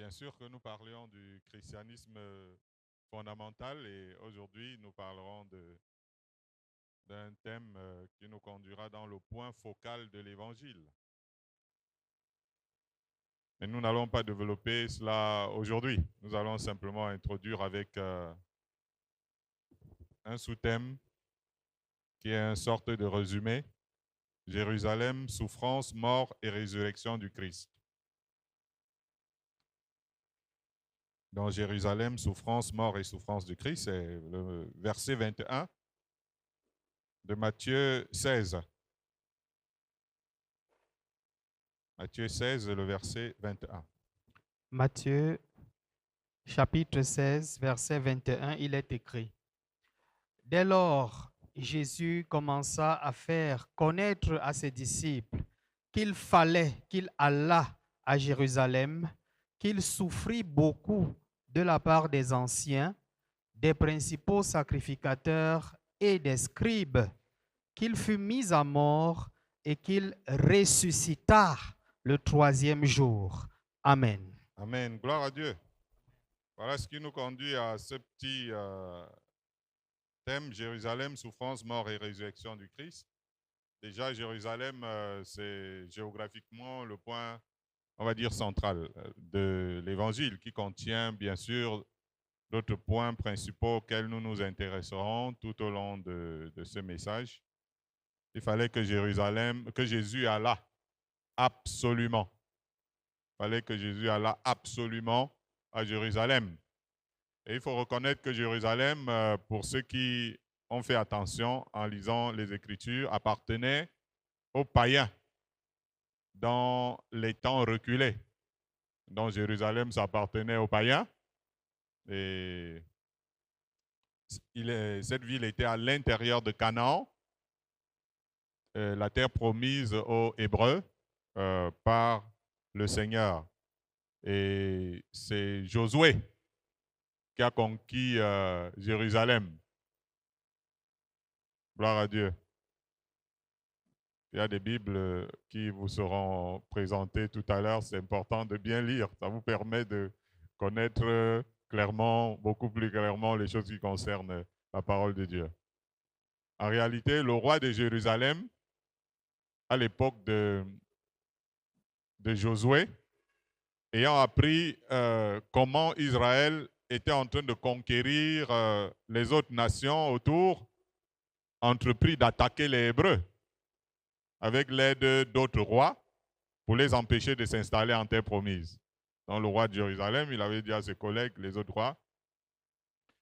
Bien sûr que nous parlions du christianisme fondamental et aujourd'hui nous parlerons d'un thème qui nous conduira dans le point focal de l'évangile. Mais nous n'allons pas développer cela aujourd'hui. Nous allons simplement introduire avec un sous-thème qui est une sorte de résumé. Jérusalem, souffrance, mort et résurrection du Christ. Dans Jérusalem, souffrance, mort et souffrance du Christ, c'est le verset 21 de Matthieu 16. Matthieu 16, le verset 21. Matthieu chapitre 16, verset 21, il est écrit: Dès lors, Jésus commença à faire connaître à ses disciples qu'il fallait qu'il allât à Jérusalem, qu'il souffrit beaucoup de la part des anciens, des principaux sacrificateurs et des scribes, qu'il fut mis à mort et qu'il ressuscita le troisième jour. Amen. Amen. Gloire à Dieu. Voilà ce qui nous conduit à ce petit thème, Jérusalem, souffrance, mort et résurrection du Christ. Déjà, Jérusalem, c'est géographiquement le point, on va dire, central de l'évangile qui contient, bien sûr, d'autres points principaux auxquels nous nous intéresserons tout au long de ce message. Il fallait que Jésus allât absolument. Il fallait que Jésus allât absolument à Jérusalem. Et il faut reconnaître que Jérusalem, pour ceux qui ont fait attention en lisant les Écritures, appartenait aux païens dans les temps reculés. Donc Jérusalem, ça appartenait aux païens. Et cette ville était à l'intérieur de Canaan, la terre promise aux Hébreux par le Seigneur. Et c'est Josué qui a conquis Jérusalem. Gloire à Dieu. Il y a des Bibles qui vous seront présentées tout à l'heure. C'est important de bien lire. Ça vous permet de connaître clairement, beaucoup plus clairement, les choses qui concernent la parole de Dieu. En réalité, le roi de Jérusalem, à l'époque de Josué, ayant appris comment Israël était en train de conquérir les autres nations autour, entrepris d'attaquer les Hébreux avec l'aide d'autres rois pour les empêcher de s'installer en terre promise. Donc le roi de Jérusalem, il avait dit à ses collègues, les autres rois,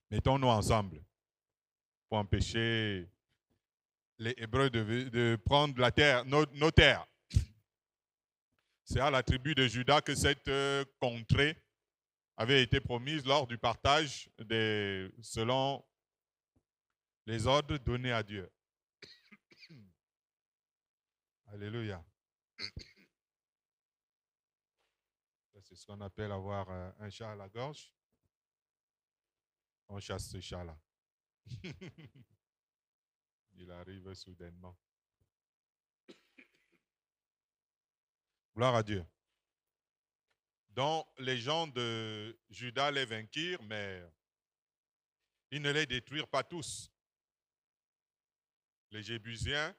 mettons-nous ensemble pour empêcher les Hébreux de prendre la terre, nos terres. C'est à la tribu de Juda que cette contrée avait été promise lors du partage selon les ordres donnés à Dieu. Alléluia. C'est ce qu'on appelle avoir un chat à la gorge. On chasse ce chat-là. Il arrive soudainement. Gloire à Dieu. Donc, les gens de Juda les vainquirent, mais ils ne les détruirent pas tous. Les Jébusiens,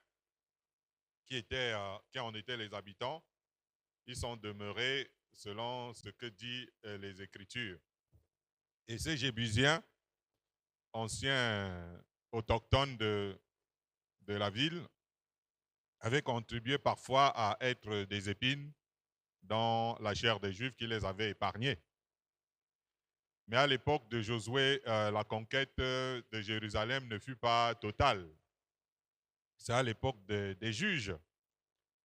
qui en étaient les habitants, ils sont demeurés selon ce que disent les Écritures. Et ces Jébusiens, anciens autochtones de la ville, avaient contribué parfois à être des épines dans la chair des Juifs qui les avaient épargnés. Mais à l'époque de Josué, la conquête de Jérusalem ne fut pas totale. C'est à l'époque des juges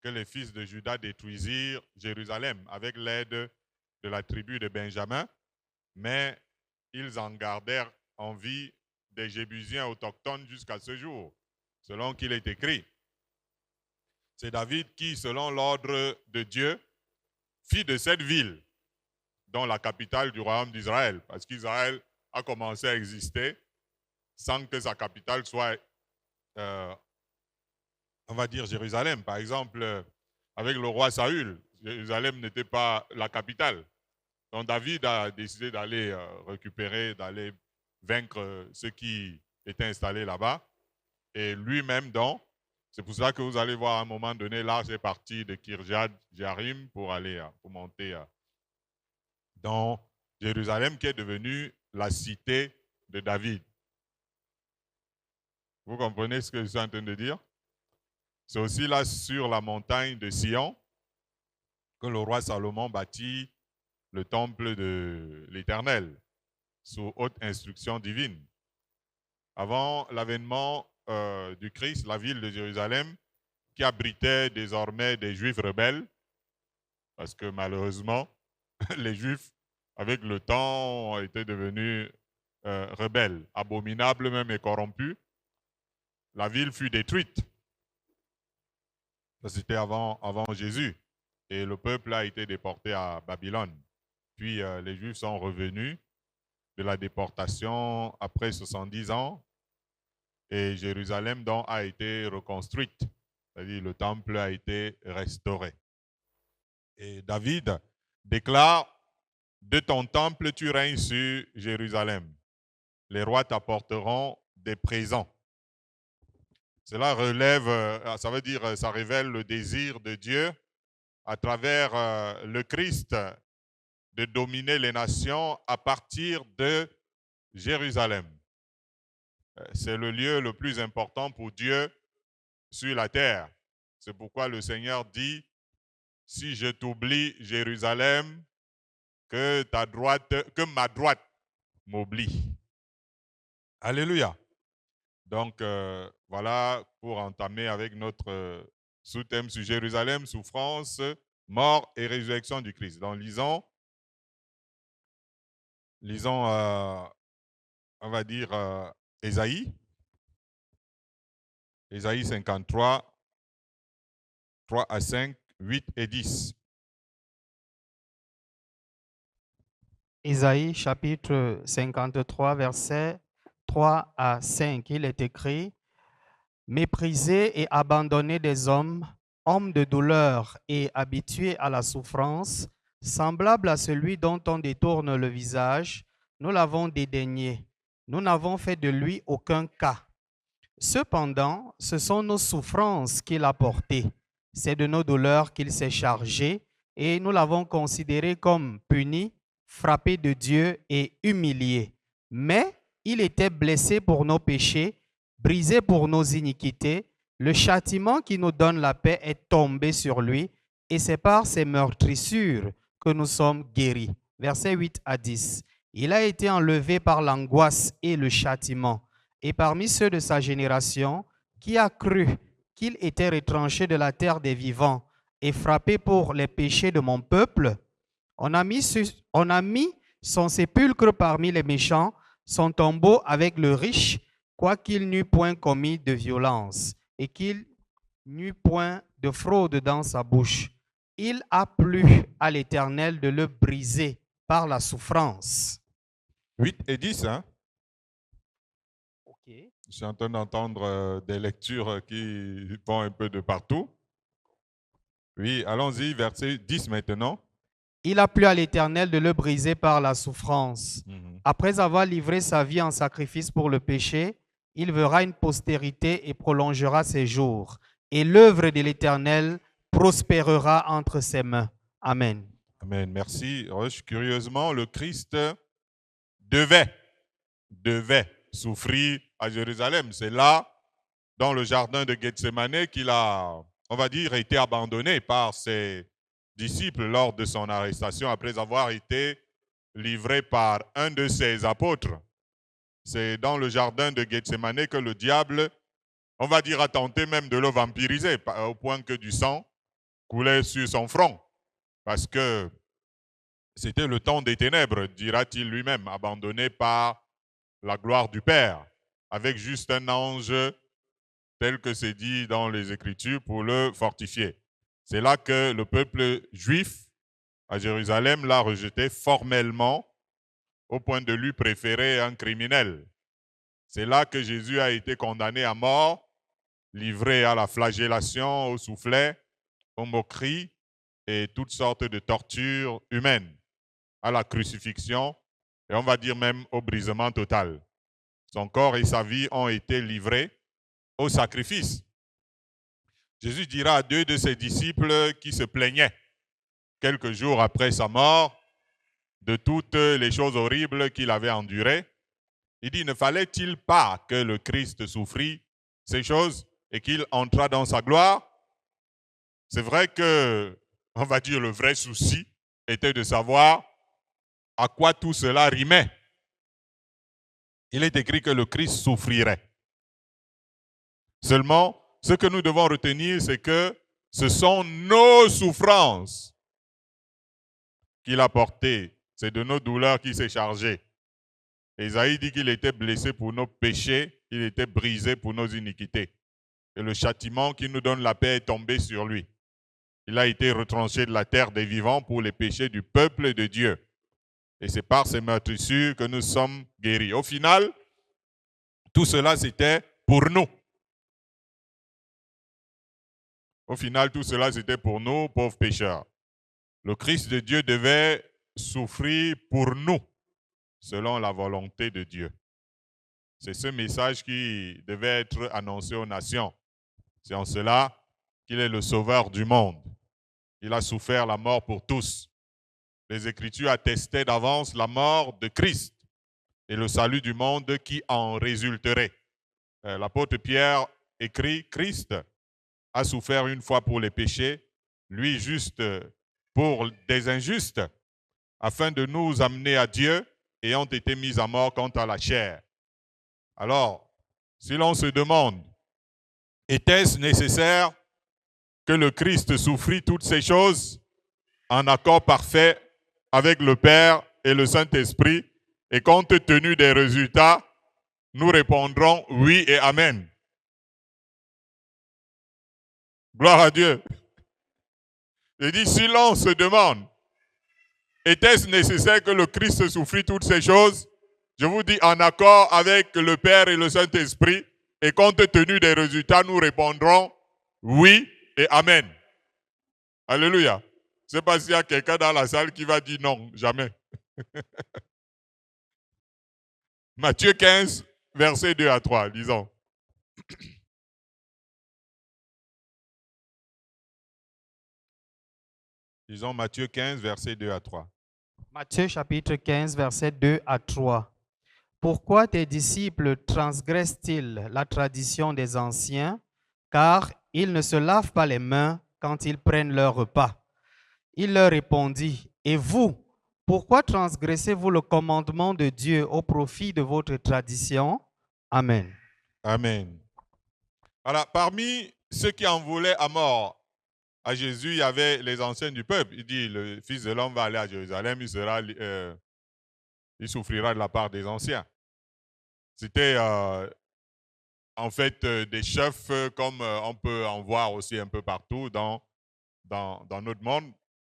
que les fils de Juda détruisirent Jérusalem avec l'aide de la tribu de Benjamin, mais ils en gardèrent en vie des Jébusiens autochtones jusqu'à ce jour, selon qu'il est écrit. C'est David qui, selon l'ordre de Dieu, fit de cette ville, dont la capitale du royaume d'Israël, parce qu'Israël a commencé à exister sans que sa capitale soit, on va dire, Jérusalem. Par exemple, avec le roi Saül, Jérusalem n'était pas la capitale. Donc David a décidé d'aller récupérer, d'aller vaincre ceux qui étaient installés là-bas. Et lui-même, donc, c'est pour ça que vous allez voir à un moment donné, l'arche est partie de Kirjat Jarim pour aller, pour monter dans Jérusalem, qui est devenue la cité de David. Vous comprenez ce que je suis en train de dire? C'est aussi là sur la montagne de Sion que le roi Salomon bâtit le temple de l'Éternel sous haute instruction divine. Avant l'avènement du Christ, la ville de Jérusalem, qui abritait désormais des Juifs rebelles, parce que malheureusement, les Juifs, avec le temps, ont été devenus rebelles, abominables même et corrompus. La ville fut détruite. Ça, c'était avant Jésus. Et le peuple a été déporté à Babylone. Puis les Juifs sont revenus de la déportation après 70 ans. Et Jérusalem donc a été reconstruite. C'est-à-dire le temple a été restauré. Et David déclare: de ton temple tu règnes sur Jérusalem. Les rois t'apporteront des présents. Cela relève, ça veut dire, ça révèle le désir de Dieu à travers le Christ de dominer les nations à partir de Jérusalem. C'est le lieu le plus important pour Dieu sur la terre. C'est pourquoi le Seigneur dit: si je t'oublie, Jérusalem, que ma droite m'oublie. Alléluia. Donc, voilà pour entamer avec notre sous-thème sur Jérusalem, souffrance, mort et résurrection du Christ. Donc, lisons on va dire, Ésaïe 53, 3 à 5, 8 et 10. Ésaïe chapitre 53, versets 3 à 5, il est écrit: méprisé et abandonné des hommes, homme de douleur et habitué à la souffrance, semblable à celui dont on détourne le visage, nous l'avons dédaigné. Nous n'avons fait de lui aucun cas. Cependant, ce sont nos souffrances qu'il a portées. C'est de nos douleurs qu'il s'est chargé et nous l'avons considéré comme puni, frappé de Dieu et humilié. Mais il était blessé pour nos péchés, brisé pour nos iniquités. Le châtiment qui nous donne la paix est tombé sur lui et c'est par ses meurtrissures que nous sommes guéris. Versets 8 à 10. Il a été enlevé par l'angoisse et le châtiment. Et parmi ceux de sa génération, qui a cru qu'il était retranché de la terre des vivants et frappé pour les péchés de mon peuple, on a mis son sépulcre parmi les méchants, son tombeau avec le riche, quoiqu'il n'eût point commis de violence et qu'il n'eût point de fraude dans sa bouche. Il a plu à l'Éternel de le briser par la souffrance. 8 et 10, hein? Ok. Je suis en train d'entendre des lectures qui vont un peu de partout. Oui, allons-y, verset 10 maintenant. Il a plu à l'Éternel de le briser par la souffrance. Après avoir livré sa vie en sacrifice pour le péché, il verra une postérité et prolongera ses jours. Et l'œuvre de l'Éternel prospérera entre ses mains. Amen. Amen. Merci. Curieusement, le Christ devait souffrir à Jérusalem. C'est là, dans le jardin de Gethsémané, qu'il a, on va dire, été abandonné par ses disciples lors de son arrestation après avoir été livré par un de ses apôtres. C'est dans le jardin de Gethsémané que le diable, on va dire, a tenté même de le vampiriser au point que du sang coulait sur son front. Parce que c'était le temps des ténèbres, dira-t-il lui-même, abandonné par la gloire du Père, avec juste un ange tel que c'est dit dans les Écritures pour le fortifier. C'est là que le peuple juif à Jérusalem l'a rejeté formellement au point de lui préférer un criminel. C'est là que Jésus a été condamné à mort, livré à la flagellation, au soufflet, aux moqueries et toutes sortes de tortures humaines. à la crucifixion et on va dire même au brisement total. Son corps et sa vie ont été livrés au sacrifice. Jésus dira à 2 de ses disciples qui se plaignaient quelques jours après sa mort de toutes les choses horribles qu'il avait endurées. Il dit, ne fallait-il pas que le Christ souffrit ces choses et qu'il entrât dans sa gloire? C'est vrai que, on va dire, le vrai souci était de savoir à quoi tout cela rimait. Il est écrit que le Christ souffrirait. Seulement, ce que nous devons retenir, c'est que ce sont nos souffrances qu'il a portées. C'est de nos douleurs qu'il s'est chargé. Ésaïe dit qu'il était blessé pour nos péchés, il était brisé pour nos iniquités. Et le châtiment qui nous donne la paix est tombé sur lui. Il a été retranché de la terre des vivants pour les péchés du peuple de Dieu. Et c'est par ces meurtrissures que nous sommes guéris. Au final, tout cela, c'était pour nous. Au final, tout cela, c'était pour nous, pauvres pécheurs. Le Christ de Dieu devait souffrir pour nous, selon la volonté de Dieu. C'est ce message qui devait être annoncé aux nations. C'est en cela qu'il est le sauveur du monde. Il a souffert la mort pour tous. Les Écritures attestaient d'avance la mort de Christ et le salut du monde qui en résulterait. L'apôtre Pierre écrit, Christ a souffert une fois pour les péchés, lui juste pour des injustes, afin de nous amener à Dieu, ayant été mis à mort quant à la chair. Alors, si l'on se demande, était-ce nécessaire que le Christ souffrit toutes ces choses en accord parfait avec le Père et le Saint-Esprit, et compte tenu des résultats, nous répondrons oui et amen. Gloire à Dieu. Je dis, si l'on se demande, était-ce nécessaire que le Christ souffrit toutes ces choses? Je vous dis, en accord avec le Père et le Saint-Esprit, et compte tenu des résultats, nous répondrons oui et amen. Alléluia. Je ne sais pas s'il y a quelqu'un dans la salle qui va dire non, jamais. Matthieu 15, versets 2 à 3, lisons. Lisons Matthieu 15, versets 2 à 3. Matthieu chapitre 15, versets 2 à 3. Pourquoi tes disciples transgressent-ils la tradition des anciens, car ils ne se lavent pas les mains quand ils prennent leur repas? Il leur répondit, et vous, pourquoi transgressez-vous le commandement de Dieu au profit de votre tradition? Amen. Amen. Alors, parmi ceux qui en voulaient à mort à Jésus, il y avait les anciens du peuple. Il dit, le Fils de l'homme va aller à Jérusalem, il souffrira de la part des anciens. C'était en fait des chefs comme on peut en voir aussi un peu partout dans notre monde.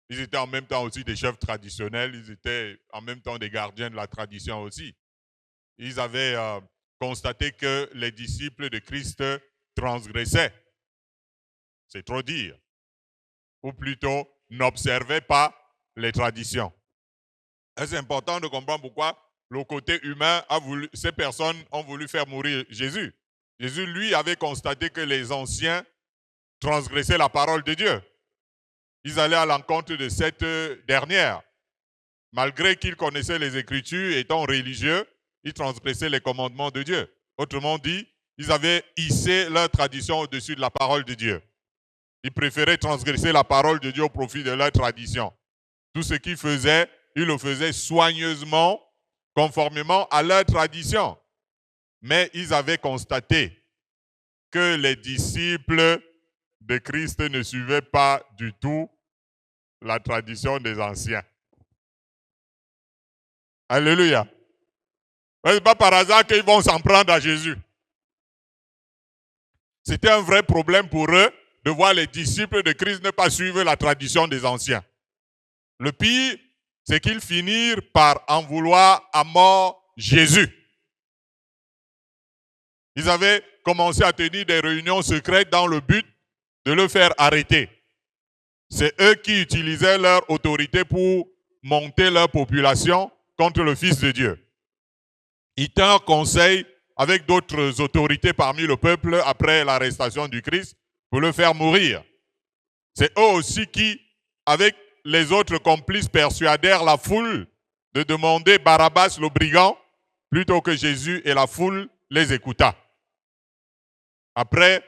Ils étaient en même temps aussi des chefs traditionnels, ils étaient en même temps des gardiens de la tradition aussi. Ils avaient constaté que les disciples de Christ transgressaient. C'est trop dire. Ou plutôt, n'observaient pas les traditions. Et c'est important de comprendre pourquoi le côté humain ces personnes ont voulu faire mourir Jésus. Jésus, lui, avait constaté que les anciens transgressaient la parole de Dieu. Ils allaient à l'encontre de cette dernière. Malgré qu'ils connaissaient les Écritures, étant religieux, ils transgressaient les commandements de Dieu. Autrement dit, ils avaient hissé leur tradition au-dessus de la parole de Dieu. Ils préféraient transgresser la parole de Dieu au profit de leur tradition. Tout ce qu'ils faisaient, ils le faisaient soigneusement, conformément à leur tradition. Mais ils avaient constaté que les disciples de Christ ne suivaient pas du tout la tradition des anciens. Alléluia. Ce n'est pas par hasard qu'ils vont s'en prendre à Jésus. C'était un vrai problème pour eux de voir les disciples de Christ ne pas suivre la tradition des anciens. Le pire, c'est qu'ils finirent par en vouloir à mort Jésus. Ils avaient commencé à tenir des réunions secrètes dans le but de le faire arrêter. C'est eux qui utilisaient leur autorité pour monter leur population contre le Fils de Dieu. Ils tinrent conseil avec d'autres autorités parmi le peuple après l'arrestation du Christ pour le faire mourir. C'est eux aussi qui, avec les autres complices, persuadèrent la foule de demander Barabbas le brigand plutôt que Jésus, et la foule les écouta. Après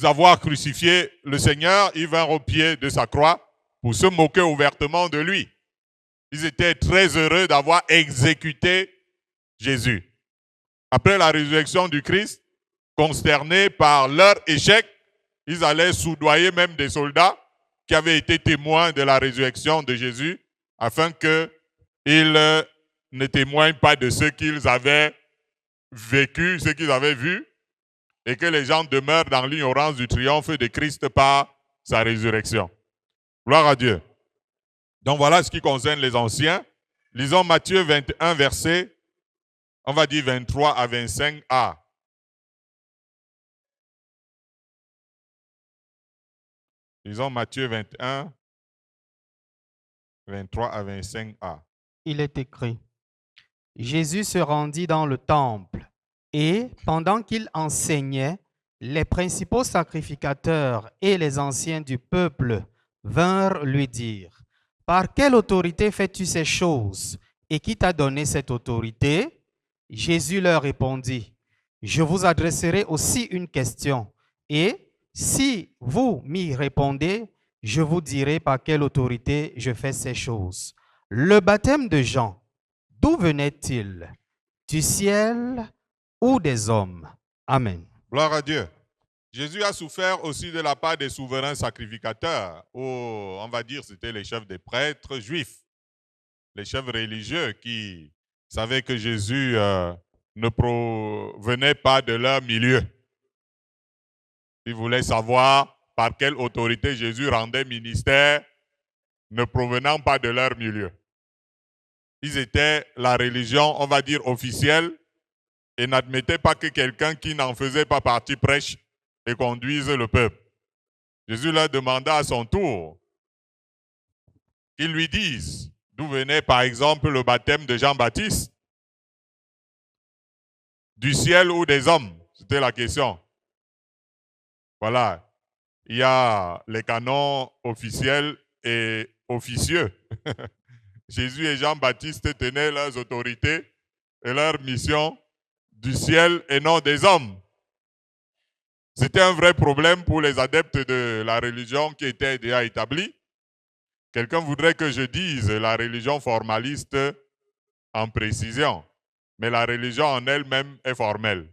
avoir crucifié le Seigneur, ils vinrent au pied de sa croix pour se moquer ouvertement de lui. Ils étaient très heureux d'avoir exécuté Jésus. Après la résurrection du Christ, consternés par leur échec, ils allaient soudoyer même des soldats qui avaient été témoins de la résurrection de Jésus, afin qu'ils ne témoignent pas de ce qu'ils avaient vécu, ce qu'ils avaient vu, et que les gens demeurent dans l'ignorance du triomphe de Christ par sa résurrection. Gloire à Dieu. Donc voilà ce qui concerne les anciens. Lisons Matthieu 21, verset, on va dire 23 à 25a. Lisons Matthieu 21, 23 à 25a. Il est écrit: Jésus se rendit dans le temple et, pendant qu'il enseignait, les principaux sacrificateurs et les anciens du peuple vinrent lui dire: Par quelle autorité fais-tu ces choses? Et qui t'a donné cette autorité? Jésus leur répondit: Je vous adresserai aussi une question, et si vous m'y répondez, je vous dirai par quelle autorité je fais ces choses. Le baptême de Jean, d'où venait-il? Du ciel ou des hommes? Amen. Gloire à Dieu. Jésus a souffert aussi de la part des souverains sacrificateurs, ou on va dire c'était les chefs des prêtres juifs, les chefs religieux qui savaient que Jésus ne provenait pas de leur milieu. Ils voulaient savoir par quelle autorité Jésus rendait ministère ne provenant pas de leur milieu. Ils étaient la religion, on va dire, officielle, et n'admettaient pas que quelqu'un qui n'en faisait pas partie prêche et conduise le peuple. Jésus leur demanda à son tour qu'ils lui disent d'où venait par exemple le baptême de Jean-Baptiste. Du ciel ou des hommes? C'était la question. Voilà. Il y a les canons officiels et officieux. Jésus et Jean-Baptiste tenaient leurs autorités et leur mission du ciel et non des hommes. C'était un vrai problème pour les adeptes de la religion qui était déjà établie. Quelqu'un voudrait que je dise la religion formaliste en précision, mais la religion en elle-même est formelle.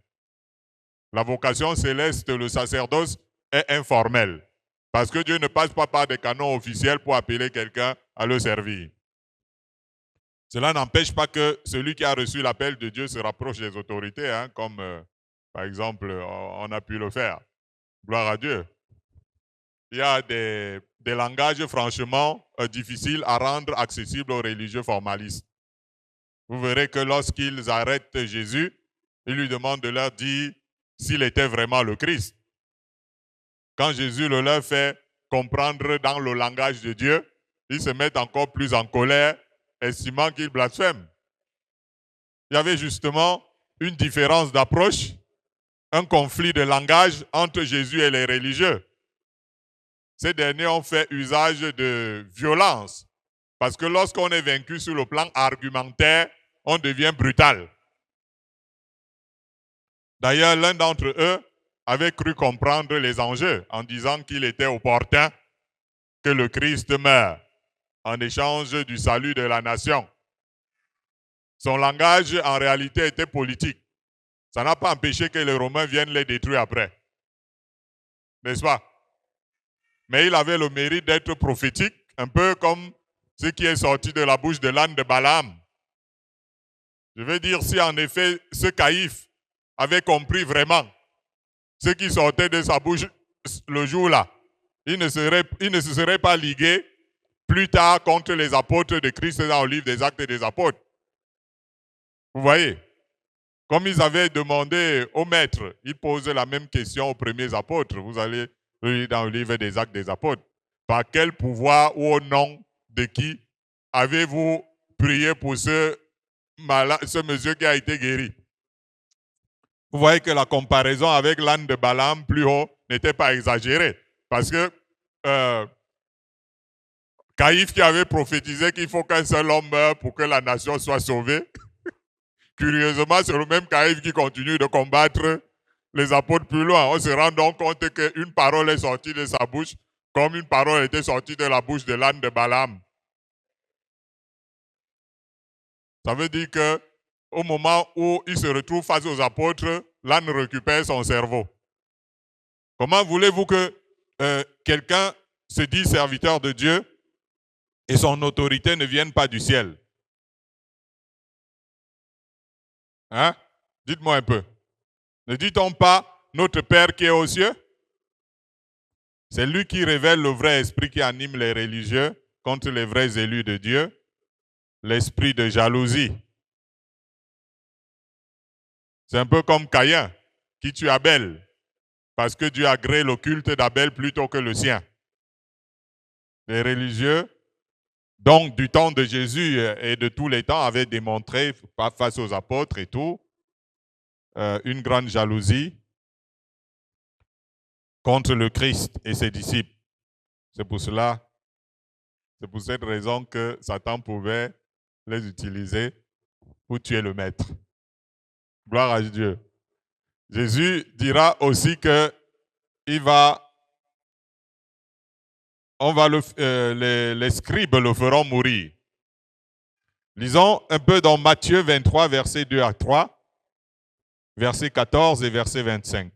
La vocation céleste, le sacerdoce, est informel, parce que Dieu ne passe pas par des canons officiels pour appeler quelqu'un à le servir. Cela n'empêche pas que celui qui a reçu l'appel de Dieu se rapproche des autorités, comme par exemple on a pu le faire. Gloire à Dieu. Il y a des langages franchement difficiles à rendre accessibles aux religieux formalistes. Vous verrez que lorsqu'ils arrêtent Jésus, ils lui demandent de leur dire s'il était vraiment le Christ. Quand Jésus le leur fait comprendre dans le langage de Dieu, ils se mettent encore plus en colère, estimant qu'ils blasphèment. Il y avait justement une différence d'approche, un conflit de langage entre Jésus et les religieux. Ces derniers ont fait usage de violence, parce que lorsqu'on est vaincu sur le plan argumentaire, on devient brutal. D'ailleurs, l'un d'entre eux avait cru comprendre les enjeux en disant qu'il était opportun que le Christ meure en échange du salut de la nation. Son langage, en réalité, était politique. Ça n'a pas empêché que les Romains viennent les détruire après. N'est-ce pas? Mais il avait le mérite d'être prophétique, un peu comme ce qui est sorti de la bouche de l'âne de Balaam. Je veux dire, si en effet ce Caïphe avait compris vraiment ce qui sortait de sa bouche le jour-là, il ne se serait pas ligué plus tard contre les apôtres de Christ dans le livre des Actes des Apôtres. Vous voyez, comme ils avaient demandé au maître, ils posaient la même question aux premiers apôtres. Vous allez lire dans le livre des Actes des Apôtres. Par quel pouvoir ou au nom de qui avez-vous prié pour ce monsieur qui a été guéri? Vous voyez que la comparaison avec l'âne de Balaam plus haut n'était pas exagérée. Parce que Caïphe qui avait prophétisé qu'il faut qu'un seul homme meure pour que la nation soit sauvée, curieusement, c'est le même Caïphe qui continue de combattre les apôtres plus loin. On se rend donc compte qu'une parole est sortie de sa bouche comme une parole était sortie de la bouche de l'âne de Balaam. Ça veut dire que au moment où il se retrouve face aux apôtres, l'âne récupère son cerveau. Comment voulez-vous que quelqu'un se dise serviteur de Dieu et son autorité ne vienne pas du ciel? Hein? Dites-moi un peu. Ne dit-on pas notre Père qui est aux cieux? C'est lui qui révèle le vrai esprit qui anime les religieux contre les vrais élus de Dieu, l'esprit de jalousie. C'est un peu comme Caïn qui tue Abel parce que Dieu agrée le culte d'Abel plutôt que le sien. Les religieux, donc du temps de Jésus et de tous les temps, avaient démontré face aux apôtres et tout, une grande jalousie contre le Christ et ses disciples. C'est pour cette raison que Satan pouvait les utiliser pour tuer le maître. Gloire à Dieu. Jésus dira aussi que les scribes le feront mourir. Lisons un peu dans Matthieu 23, versets 2 à 3, verset 14 et verset 25.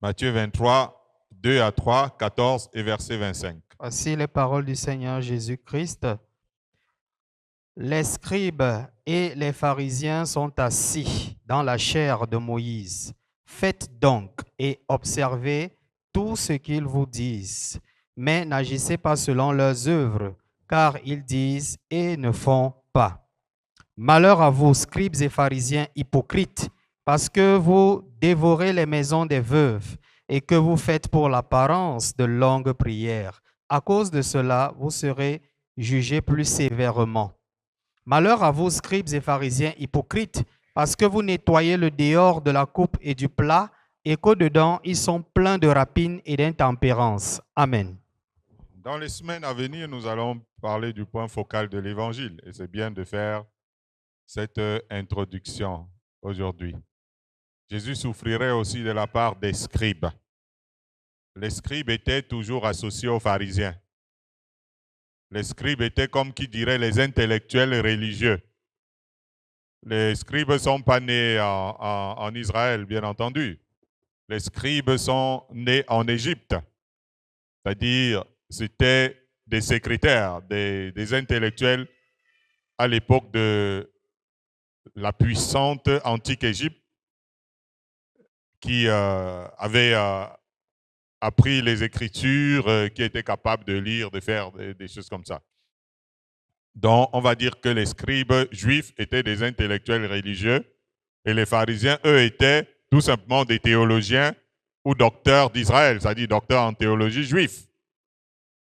Matthieu 23, 2 à 3, 14 et verset 25. Voici les paroles du Seigneur Jésus-Christ. Les scribes et les pharisiens sont assis dans la chaire de Moïse. Faites donc et observez tout ce qu'ils vous disent, mais n'agissez pas selon leurs œuvres, car ils disent et ne font pas. Malheur à vous, scribes et pharisiens hypocrites, parce que vous dévorez les maisons des veuves et que vous faites pour l'apparence de longues prières. À cause de cela, vous serez jugés plus sévèrement. Malheur à vous, scribes et pharisiens hypocrites, parce que vous nettoyez le dehors de la coupe et du plat, et qu'au-dedans, ils sont pleins de rapines et d'intempérance. Amen. Dans les semaines à venir, nous allons parler du point focal de l'Évangile. Et c'est bien de faire cette introduction aujourd'hui. Jésus souffrirait aussi de la part des scribes. Les scribes étaient toujours associés aux pharisiens. Les scribes étaient comme qui dirait les intellectuels religieux. Les scribes ne sont pas nés en Israël, bien entendu. Les scribes sont nés en Égypte. C'est-à-dire, c'était des secrétaires, des intellectuels à l'époque de la puissante antique Égypte qui avaient appris les Écritures, qui étaient capables de lire, de faire des choses comme ça. Donc, on va dire que les scribes juifs étaient des intellectuels religieux et les pharisiens, eux, étaient tout simplement des théologiens ou docteurs d'Israël, c'est-à-dire docteurs en théologie juifs.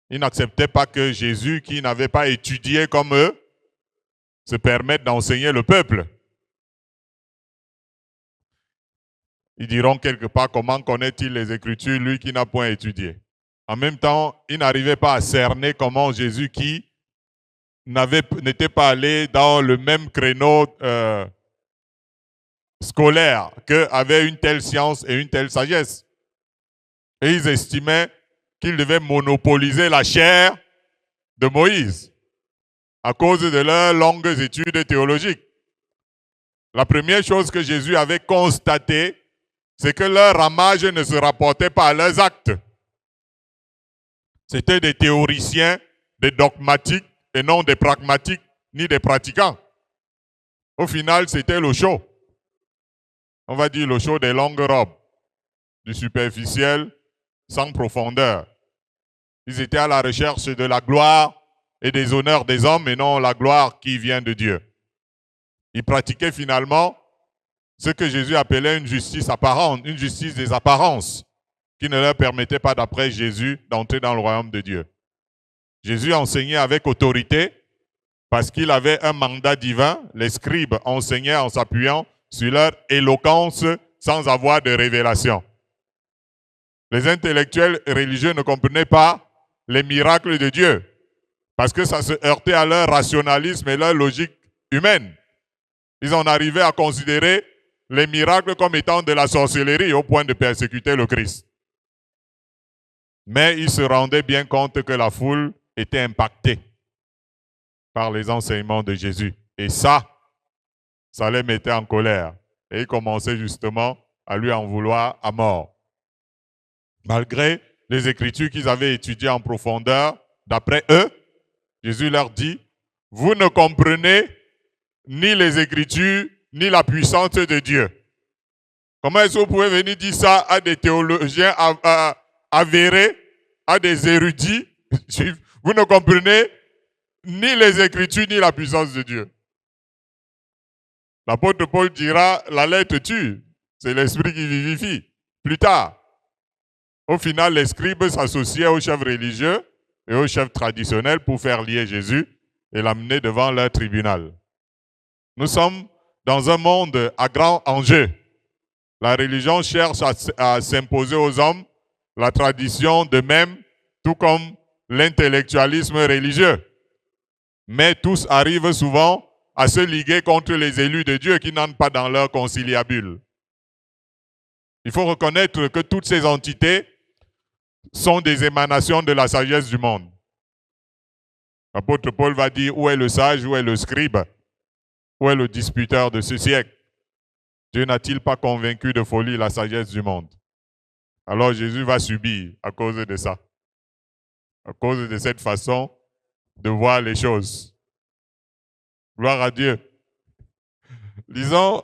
Ils n'acceptaient pas que Jésus, qui n'avait pas étudié comme eux, se permette d'enseigner le peuple. Ils diront quelque part, comment connaît-il les Écritures, lui qui n'a point étudié? En même temps, ils n'arrivaient pas à cerner comment Jésus, qui n'était pas allé dans le même créneau scolaire, qu'avait une telle science et une telle sagesse. Et ils estimaient qu'ils devaient monopoliser la chair de Moïse à cause de leurs longues études théologiques. La première chose que Jésus avait constatée, c'est que leur ramage ne se rapportait pas à leurs actes. C'était des théoriciens, des dogmatiques, et non des pragmatiques ni des pratiquants. Au final, c'était le show. On va dire le show des longues robes, du superficiel sans profondeur. Ils étaient à la recherche de la gloire et des honneurs des hommes et non la gloire qui vient de Dieu. Ils pratiquaient finalement ce que Jésus appelait une justice apparente, une justice des apparences, qui ne leur permettait pas, d'après Jésus, d'entrer dans le royaume de Dieu. Jésus enseignait avec autorité parce qu'il avait un mandat divin. Les scribes enseignaient en s'appuyant sur leur éloquence sans avoir de révélation. Les intellectuels religieux ne comprenaient pas les miracles de Dieu parce que ça se heurtait à leur rationalisme et leur logique humaine. Ils en arrivaient à considérer les miracles comme étant de la sorcellerie au point de persécuter le Christ. Mais ils se rendaient bien compte que la foule était impactée par les enseignements de Jésus. Et ça les mettait en colère. Et ils commençaient justement à lui en vouloir à mort. Malgré les Écritures qu'ils avaient étudiées en profondeur, d'après eux, Jésus leur dit, vous ne comprenez ni les Écritures, ni la puissance de Dieu. Comment est-ce que vous pouvez venir dire ça à des théologiens avérés, à des érudits? Vous ne comprenez ni les Écritures, ni la puissance de Dieu. L'apôtre Paul dira, la lettre tue, c'est l'esprit qui vivifie. Plus tard, au final, les scribes s'associaient aux chefs religieux et aux chefs traditionnels pour faire lier Jésus et l'amener devant leur tribunal. Nous sommes dans un monde à grand enjeu. La religion cherche à s'imposer aux hommes, la tradition de même, tout comme l'intellectualisme religieux. Mais tous arrivent souvent à se liguer contre les élus de Dieu qui n'entrent pas dans leur conciliabule. Il faut reconnaître que toutes ces entités sont des émanations de la sagesse du monde. L'apôtre Paul va dire, où est le sage, où est le scribe, où est le disputeur de ce siècle? Dieu n'a-t-il pas convaincu de folie la sagesse du monde? Alors Jésus va subir à cause de ça, à cause de cette façon de voir les choses. Gloire à Dieu. Lisons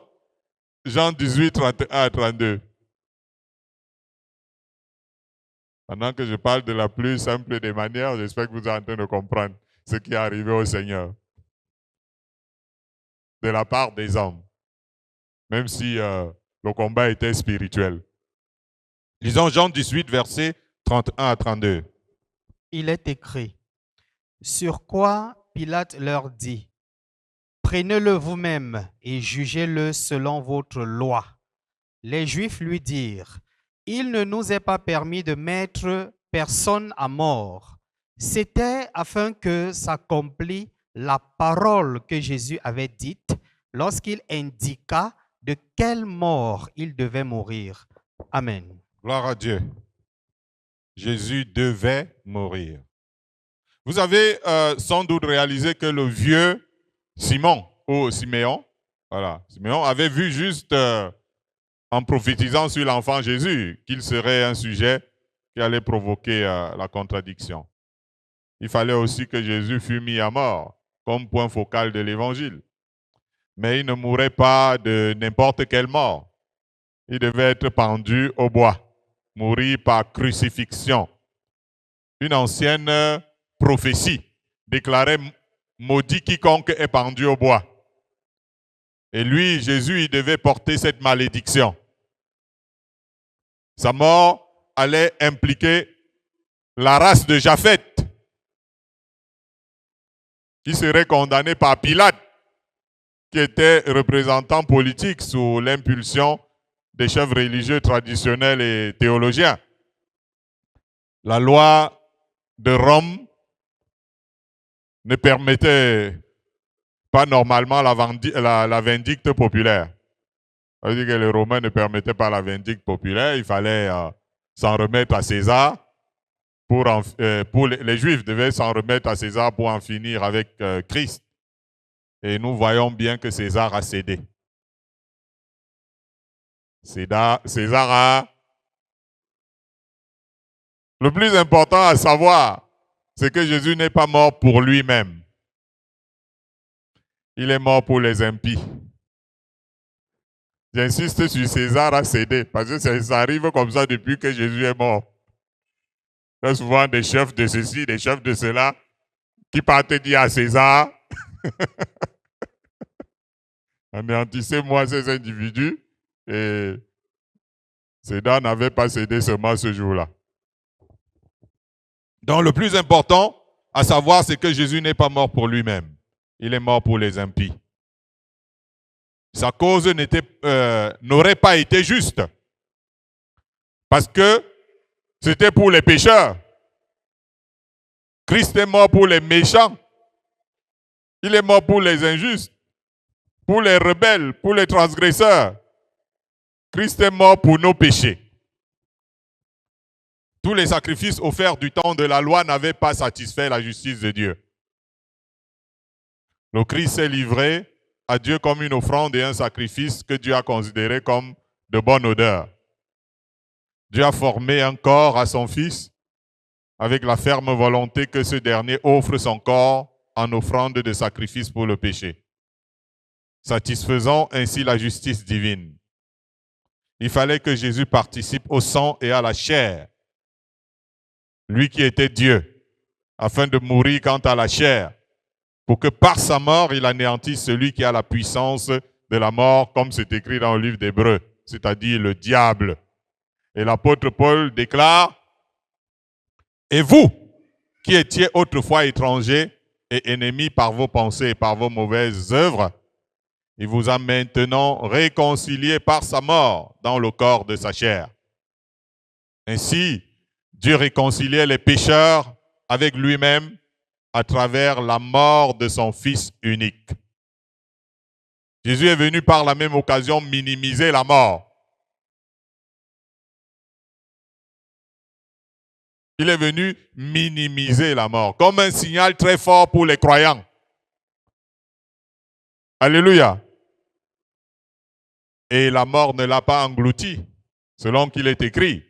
Jean 18, 31 à 32. Pendant que je parle de la plus simple des manières, j'espère que vous êtes en train de comprendre ce qui est arrivé au Seigneur. De la part des hommes. Même si le combat était spirituel. Lisons Jean 18, versets 31 à 32. Il est écrit, sur quoi Pilate leur dit, prenez-le vous-même et jugez-le selon votre loi. Les Juifs lui dirent, il ne nous est pas permis de mettre personne à mort. C'était afin que s'accomplisse la parole que Jésus avait dite lorsqu'il indiqua de quelle mort il devait mourir. Amen. Gloire à Dieu. Jésus devait mourir. Vous avez sans doute réalisé que le vieux Siméon, voilà, Siméon avait vu juste en prophétisant sur l'enfant Jésus qu'il serait un sujet qui allait provoquer la contradiction. Il fallait aussi que Jésus fût mis à mort comme point focal de l'évangile. Mais il ne mourrait pas de n'importe quelle mort. Il devait être pendu au bois, mourir par crucifixion. Une ancienne prophétie déclarait « Maudit quiconque est pendu au bois ». Et lui, Jésus, il devait porter cette malédiction. Sa mort allait impliquer la race de Japheth, qui serait condamné par Pilate, qui était représentant politique sous l'impulsion des chefs religieux traditionnels et théologiens. La loi de Rome ne permettait pas normalement la vindicte populaire. Ça veut dire que les Romains ne permettaient pas la vindicte populaire, il fallait s'en remettre à César. Les Juifs devaient s'en remettre à César pour en finir avec Christ. Et nous voyons bien que César a cédé. César a... Le plus important à savoir, c'est que Jésus n'est pas mort pour lui-même. Il est mort pour les impies. J'insiste sur César a cédé, parce que ça arrive comme ça depuis que Jésus est mort. Il y a souvent des chefs de ceci, des chefs de cela, qui partent dire à César, anéantissez-moi ces individus, et César n'avait pas cédé seulement ce jour-là. Donc le plus important À savoir, c'est que Jésus n'est pas mort pour lui-même. Il est mort pour les impies. Sa cause n'aurait pas été juste. Parce que c'était pour les pécheurs. Christ est mort pour les méchants. Il est mort pour les injustes, pour les rebelles, pour les transgresseurs. Christ est mort pour nos péchés. Tous les sacrifices offerts du temps de la loi n'avaient pas satisfait la justice de Dieu. Le Christ s'est livré à Dieu comme une offrande et un sacrifice que Dieu a considéré comme de bonne odeur. Dieu a formé un corps à son Fils avec la ferme volonté que ce dernier offre son corps en offrande de sacrifice pour le péché, satisfaisant ainsi la justice divine. Il fallait que Jésus participe au sang et à la chair, lui qui était Dieu, afin de mourir quant à la chair, pour que par sa mort, il anéantisse celui qui a la puissance de la mort, comme c'est écrit dans le livre d'Hébreux, c'est-à-dire le diable. Et l'apôtre Paul déclare, « Et vous, qui étiez autrefois étrangers et ennemis par vos pensées et par vos mauvaises œuvres, il vous a maintenant réconciliés par sa mort dans le corps de sa chair. Ainsi, Dieu réconciliait les pécheurs avec lui-même à travers la mort de son Fils unique. » Jésus est venu par la même occasion minimiser la mort. Il est venu minimiser la mort, comme un signal très fort pour les croyants. Alléluia. Et la mort ne l'a pas englouti, selon qu'il est écrit.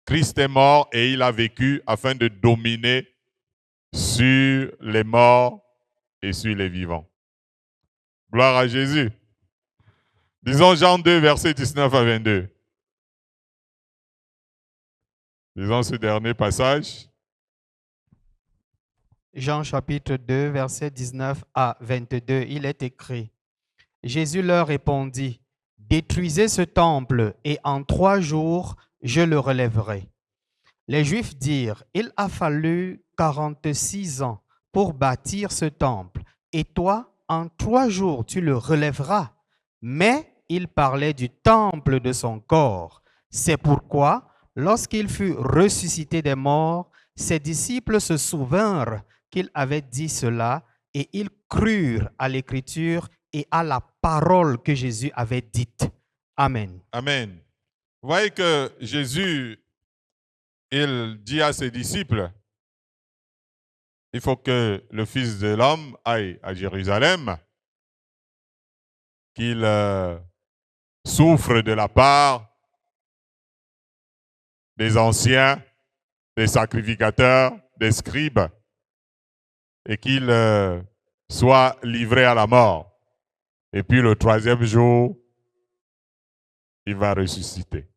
Christ est mort et il a vécu afin de dominer sur les morts et sur les vivants. Gloire à Jésus. Disons Jean 2, versets 19 à 22. Disons ce dernier passage. Jean chapitre 2, versets 19 à 22, il est écrit, « Jésus leur répondit, « Détruisez ce temple et en 3 jours, je le relèverai. » Les Juifs dirent, « Il a fallu 46 ans pour bâtir ce temple, et toi, en 3 jours, tu le relèveras. » Mais il parlait du temple de son corps. C'est pourquoi, lorsqu'il fut ressuscité des morts, ses disciples se souvinrent qu'il avait dit cela et ils crurent à l'Écriture et à la parole que Jésus avait dite. Amen. Amen. Vous voyez que Jésus, il dit à ses disciples, il faut que le Fils de l'homme aille à Jérusalem, qu'il souffre de la part des anciens, des sacrificateurs, des scribes, et qu'il soit livré à la mort. Et puis le 3e jour, il va ressusciter.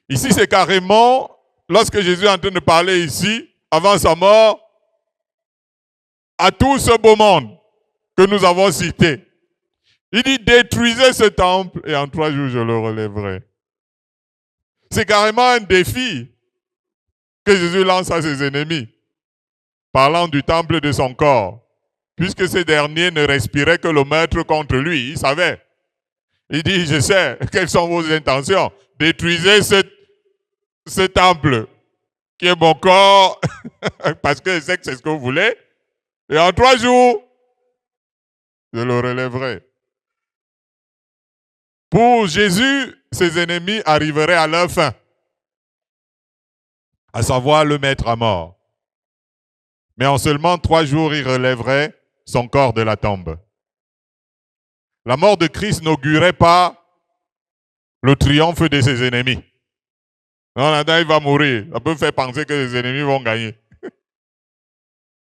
Ici, c'est carrément, lorsque Jésus est en train de parler ici, avant sa mort, à tout ce beau monde que nous avons cité. Il dit, détruisez ce temple et en 3 jours, je le relèverai. C'est carrément un défi que Jésus lance à ses ennemis, parlant du temple de son corps, puisque ces derniers ne respiraient que le meurtre contre lui. Il savait. Il dit, je sais quelles sont vos intentions. Détruisez ce temple qui est mon corps, parce que je sais que c'est ce que vous voulez. Et en 3 jours, je le relèverai. Pour Jésus, ses ennemis arriveraient à leur fin, à savoir le mettre à mort. Mais en seulement 3 jours, il relèverait son corps de la tombe. La mort de Christ n'augurait pas le triomphe de ses ennemis. Non, là-dedans, il va mourir. Ça peut faire penser que les ennemis vont gagner.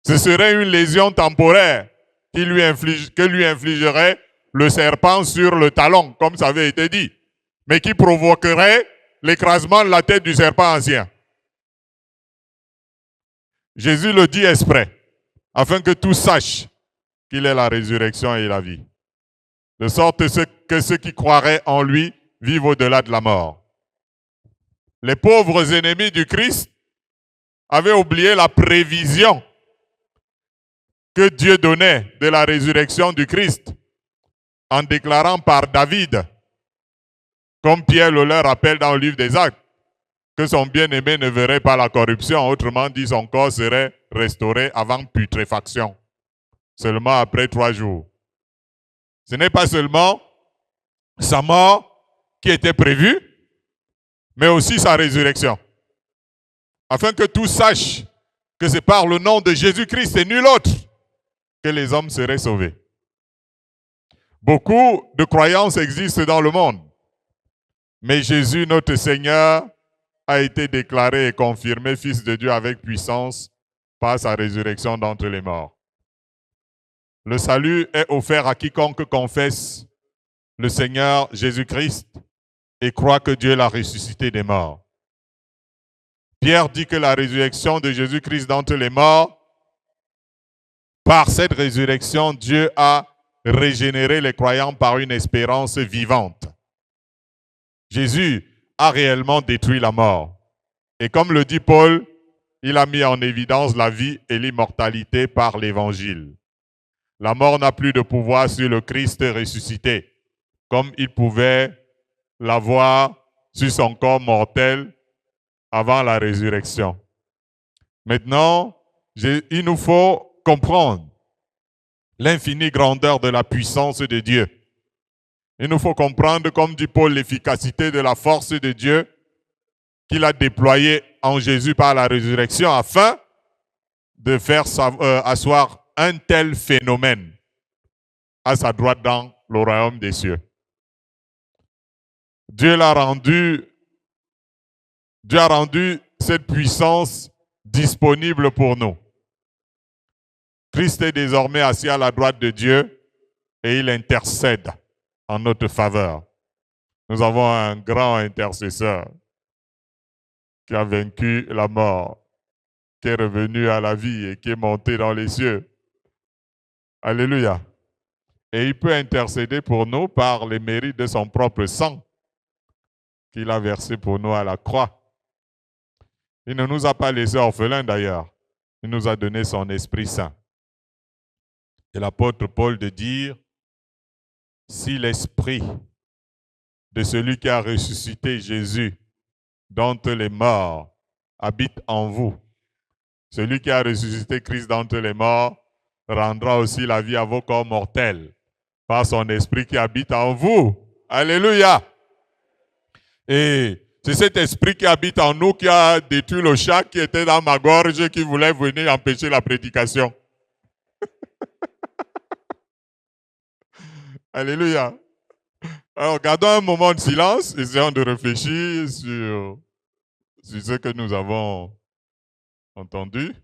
Ce serait une lésion temporaire que lui infligerait le serpent sur le talon, comme ça avait été dit, mais qui provoquerait l'écrasement de la tête du serpent ancien. Jésus le dit exprès, afin que tous sachent qu'il est la résurrection et la vie, de sorte que ceux qui croiraient en lui vivent au-delà de la mort. Les pauvres ennemis du Christ avaient oublié la prévision que Dieu donnait de la résurrection du Christ en déclarant par David, comme Pierre le leur rappelle dans le livre des Actes, que son bien-aimé ne verrait pas la corruption, autrement dit, son corps serait restauré avant putréfaction, seulement après 3 jours. Ce n'est pas seulement sa mort qui était prévue, mais aussi sa résurrection, afin que tous sachent que c'est par le nom de Jésus-Christ et nul autre que les hommes seraient sauvés. Beaucoup de croyances existent dans le monde, mais Jésus, notre Seigneur, a été déclaré et confirmé Fils de Dieu avec puissance par sa résurrection d'entre les morts. Le salut est offert à quiconque confesse le Seigneur Jésus-Christ et croit que Dieu l'a ressuscité des morts. Pierre dit que la résurrection de Jésus-Christ d'entre les morts, par cette résurrection, Dieu a régénéré les croyants par une espérance vivante. Jésus a réellement détruit la mort. Et comme le dit Paul, il a mis en évidence la vie et l'immortalité par l'évangile. La mort n'a plus de pouvoir sur le Christ ressuscité, comme il pouvait l'avoir sur son corps mortel avant la résurrection. Maintenant, il nous faut comprendre l'infinie grandeur de la puissance de Dieu. Il nous faut comprendre, comme dit Paul, l'efficacité de la force de Dieu qu'il a déployée en Jésus par la résurrection afin de faire asseoir un tel phénomène à sa droite dans le royaume des cieux. Dieu a rendu cette puissance disponible pour nous. Christ est désormais assis à la droite de Dieu et il intercède en notre faveur. Nous avons un grand intercesseur qui a vaincu la mort, qui est revenu à la vie et qui est monté dans les cieux. Alléluia. Et il peut intercéder pour nous par les mérites de son propre sang qu'il a versé pour nous à la croix. Il ne nous a pas laissés orphelins d'ailleurs. Il nous a donné son Esprit Saint. Et l'apôtre Paul de dire, si l'Esprit de celui qui a ressuscité Jésus d'entre les morts habite en vous, celui qui a ressuscité Christ d'entre les morts rendra aussi la vie à vos corps mortels par son Esprit qui habite en vous. Alléluia! Et c'est cet esprit qui habite en nous qui a détruit le chat qui était dans ma gorge qui voulait venir empêcher la prédication. Alléluia. Alors, gardons un moment de silence, essayons de réfléchir sur ce que nous avons entendu.